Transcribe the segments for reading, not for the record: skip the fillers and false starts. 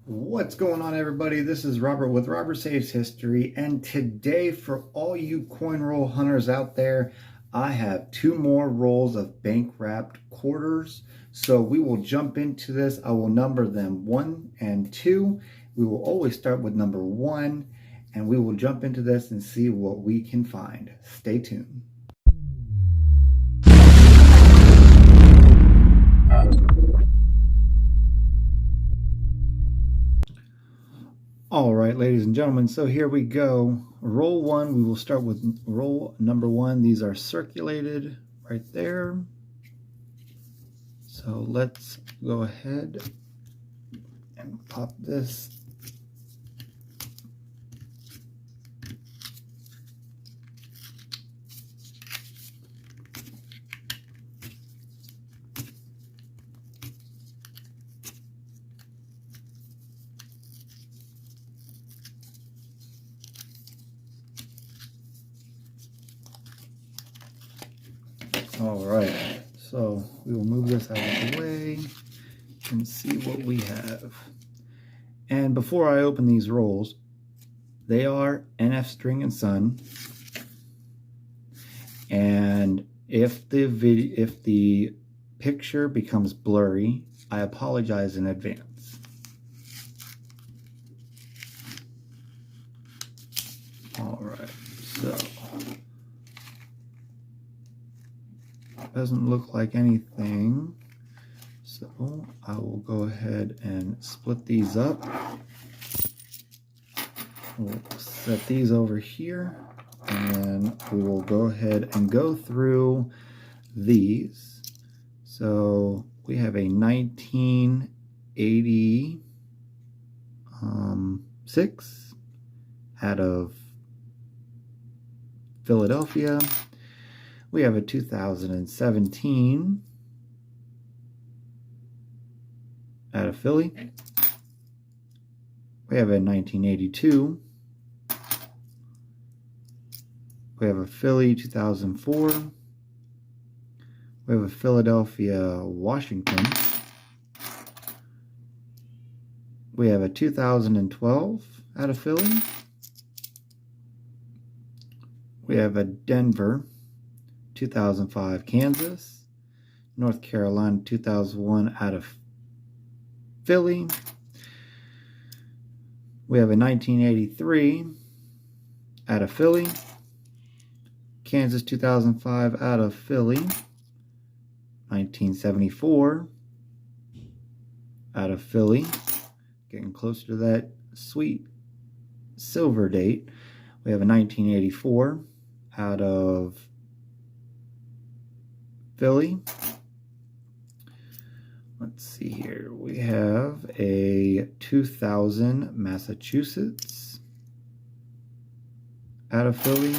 What's going on, everybody? This is Robert with Robert Saves History, and today, for all you coin roll hunters out there, I have two more rolls of bank wrapped quarters. So we will jump into this. I will number them 1 and 2. We will always start with number 1, and we will jump into this and see what we can find. Stay tuned. All right, ladies and gentlemen, so here we go. Roll 1, we will start with roll number 1. These are circulated right there. So let's go ahead and pop this. All right, so we will move this out of the way and see what we have. And before I open these rolls, they are NF string and sun. And if the picture becomes blurry, I apologize in advance. All right, so doesn't look like anything, so I will go ahead and split these up. We'll set these over here, and then we will go ahead and go through these. So we have a 1986 out of Philadelphia. We have a 2017 out of Philly. We have a 1982. We have a Philly 2004. We have a Philadelphia, Washington. We have a 2012 out of Philly. We have a Denver 2005 Kansas, North Carolina 2001 out of Philly. We have a 1983 out of Philly, Kansas 2005 out of Philly, 1974 out of Philly, getting closer to that sweet silver date. We have a 1984 out of Philly. Let's see here. We have a 2000 Massachusetts out of Philly.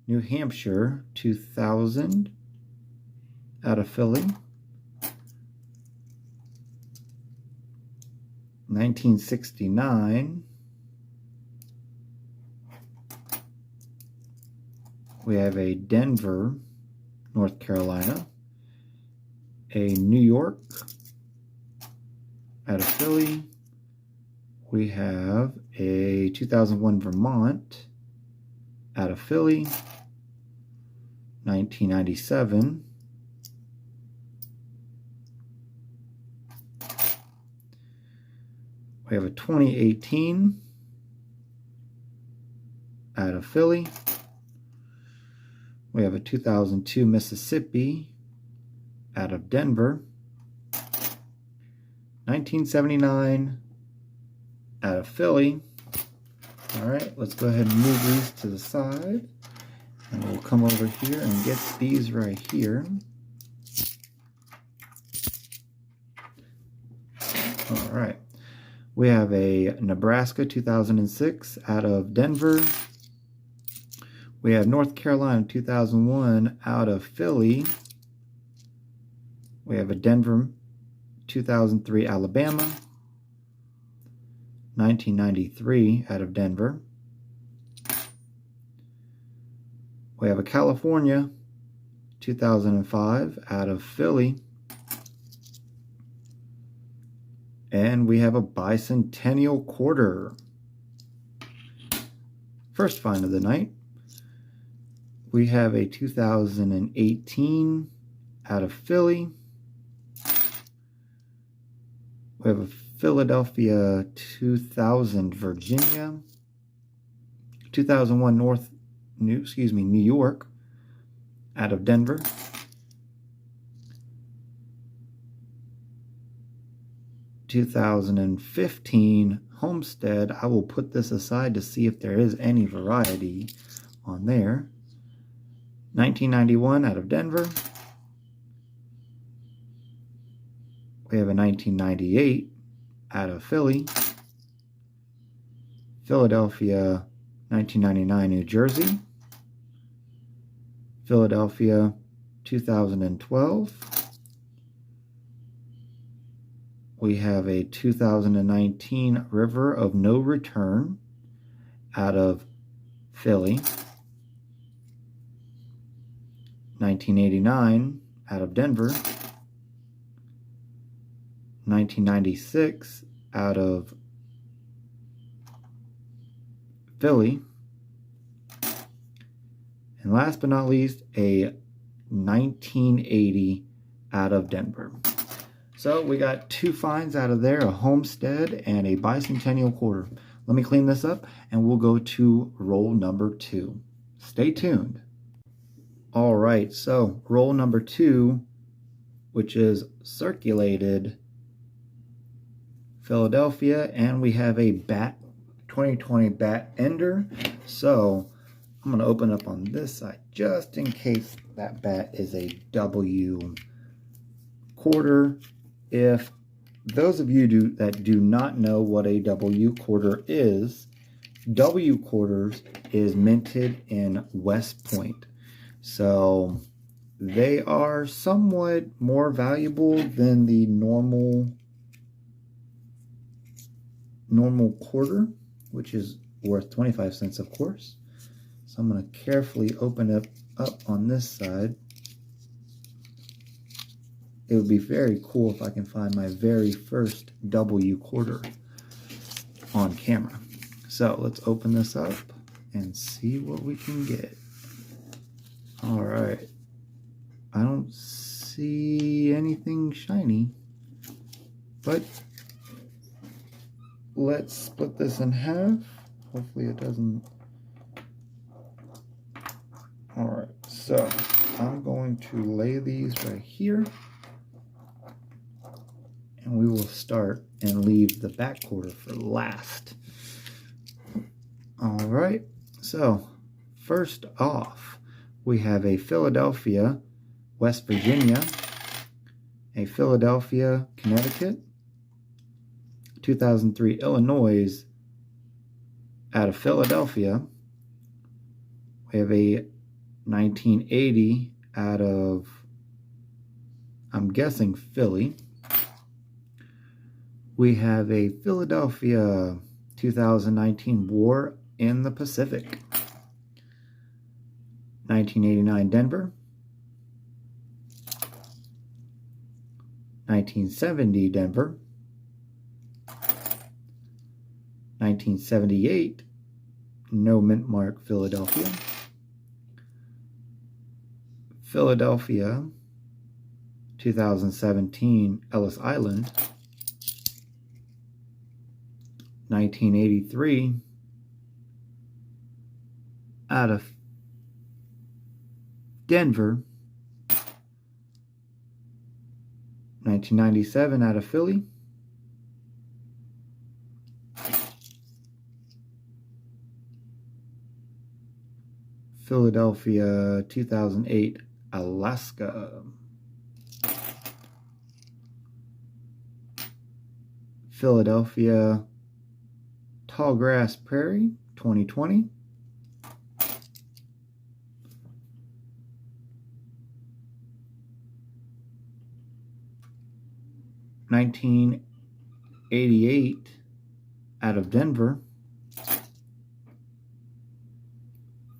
New Hampshire 2000 out of Philly. 1969. We have a Denver, North Carolina, a New York out of Philly. We have a 2001 Vermont out of Philly, 1997. We have a 2018 out of Philly. We have a 2002 Mississippi out of Denver. 1979 out of Philly. All right, let's go ahead and move these to the side. And we'll come over here and get these right here. All right. We have a Nebraska 2006 out of Denver. We have North Carolina 2001 out of Philly. We have a Denver 2003 Alabama. 1993 out of Denver. We have a California 2005 out of Philly. And we have a bicentennial quarter. First find of the night. We have a 2018 out of Philly. We have a Philadelphia 2000 Virginia. 2001 New York out of Denver. (2015) Homestead. I will put this aside to see if there is any variety on there. 1991 out of Denver. We have a 1998 out of Philly. Philadelphia 1999 New Jersey. Philadelphia 2012. We have a 2019 River of No Return out of Philly. 1989 out of Denver. 1996 out of Philly. And last but not least, a 1980 out of Denver. So we got two finds out of there, a Homestead and a bicentennial quarter. Let me clean this up and we'll go to roll number 2. Stay tuned. All right, so roll number 2, which is circulated Philadelphia, and we have a 2020 bat ender. So I'm going to open up on this side just in case that bat is a W quarter. If those of you that do not know what a W quarter is, W quarters is minted in West Point. So they are somewhat more valuable than the normal quarter, which is worth 25 cents, of course. So I'm going to carefully open it up on this side. It would be very cool if I can find my very first W quarter on camera. So let's open this up and see what we can get. All right. I don't see anything shiny, but let's split this in half. Hopefully it doesn't. All right, so I'm going to lay these right here, and we will start and leave the back quarter for last. All right, so first off, we have a Philadelphia, West Virginia, a Philadelphia, Connecticut, 2003 Illinois out of Philadelphia. We have a 1980 out of, I'm guessing, Philly. We have a Philadelphia 2019 War in the Pacific. 1989 Denver. 1970 Denver. 1978 no mint mark Philadelphia. Philadelphia 2017 Ellis Island. 1983 out of Denver. 1997 out of Philly. Philadelphia 2008 Alaska. Philadelphia Tallgrass Prairie 2020. (1988) out of Denver.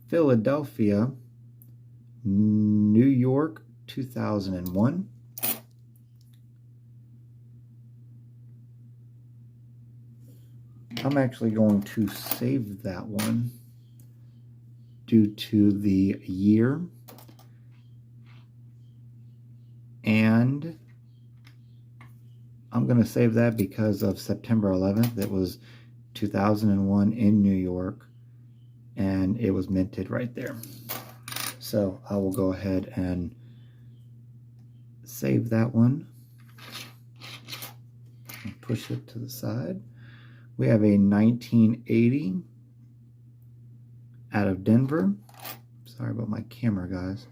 Philadelphia, New York 2001. I'm actually going to save that one due to the year. And I'm going to save that because of September 11th. It was 2001 in New York, and it was minted right there. So I will go ahead and save that one and push it to the side. We have a 1980 out of Denver. Sorry about my camera, guys.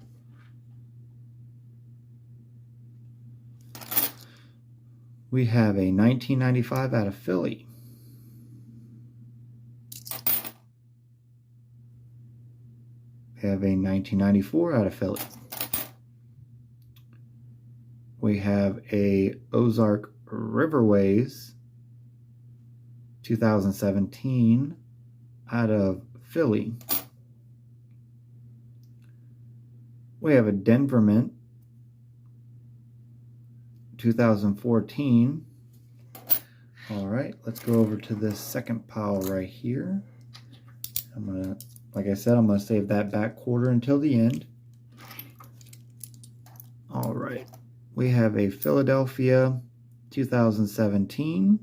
We have a 1995 out of Philly. We have a 1994 out of Philly. We have a Ozark Riverways 2017 out of Philly. We have a Denver Mint 2014. All right, let's go over to this second pile right here. I'm gonna, like I said, I'm gonna save that back quarter until the end. All right, we have a Philadelphia 2017.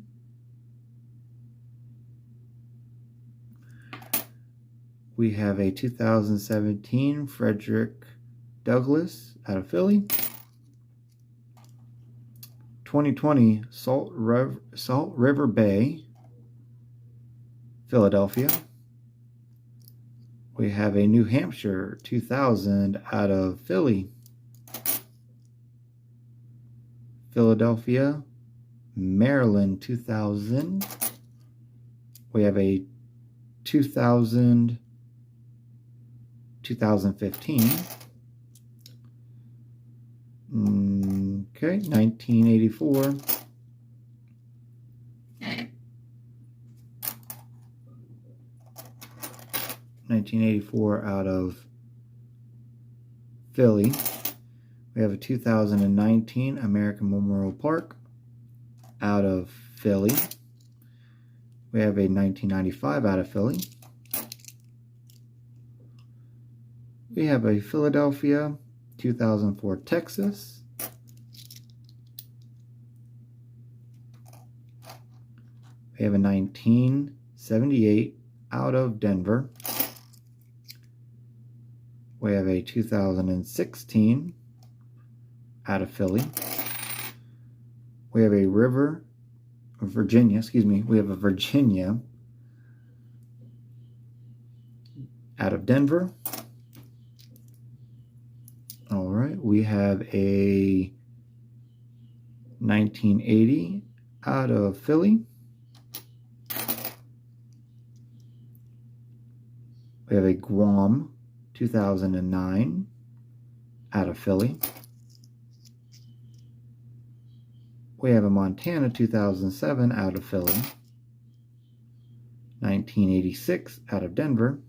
We have a 2017 Frederick Douglass out of Philly. 2020 Salt River Bay, Philadelphia. We have a New Hampshire 2000 out of Philly. Philadelphia, Maryland 2000. We have a 2015. Okay, 1984. 1984 out of Philly. We have a 2019 American Memorial Park out of Philly. We have a 1995 out of Philly. We have a Philadelphia 2004 Texas. We have a 1978 out of Denver. We have a 2016 out of Philly. We have a Virginia out of Denver. All right, we have a 1980 out of Philly. We have a Guam 2009 out of Philly. We have a Montana 2007 out of Philly. 1986 out of Denver.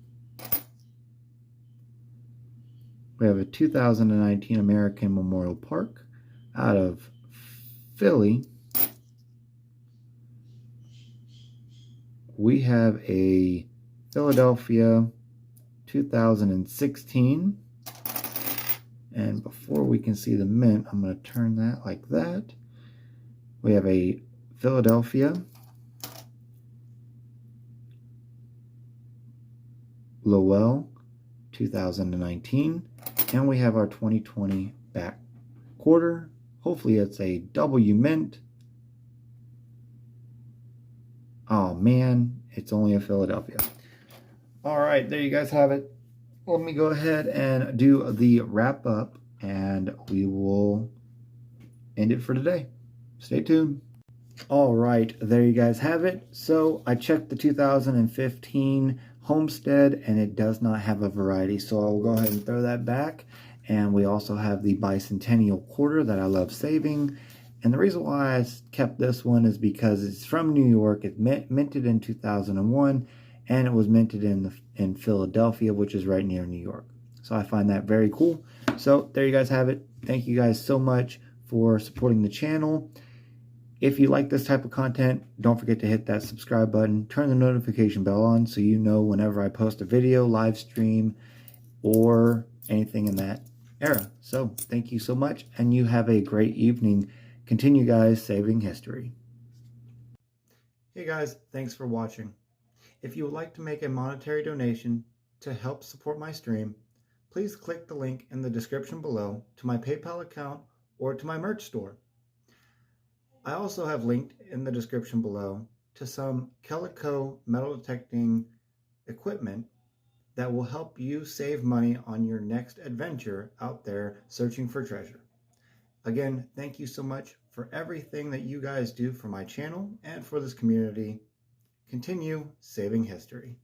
We have a 2019 American Memorial Park out of Philly. We have a Philadelphia 2016. And before we can see the mint, I'm going to turn that like that. We have a Philadelphia Lowell 2019. And we have our 2020 back quarter. Hopefully it's a W mint. Oh man, it's only a Philadelphia. All right, there you guys have it. Let me go ahead and do the wrap up and we will end it for today. Stay tuned. All right, there you guys have it. So I checked the 2015 Homestead and it does not have a variety. So I'll go ahead and throw that back. And we also have the Bicentennial Quarter that I love saving. And the reason why I kept this one is because it's from New York. It's minted in 2001 and it was minted in Philadelphia, which is right near New York. So I find that very cool. So there you guys have it. Thank you guys so much for supporting the channel. If you like this type of content, don't forget to hit that subscribe button, turn the notification bell on so you know whenever I post a video, live stream, or anything in that era. So thank you so much, and you have a great evening. Continue, guys, saving history. Hey guys, thanks for watching. If you would like to make a monetary donation to help support my stream, please click the link in the description below to my PayPal account or to my merch store. I also have linked in the description below to some Calico metal detecting equipment that will help you save money on your next adventure out there searching for treasure. Again, thank you so much for everything that you guys do for my channel and for this community. Continue saving history.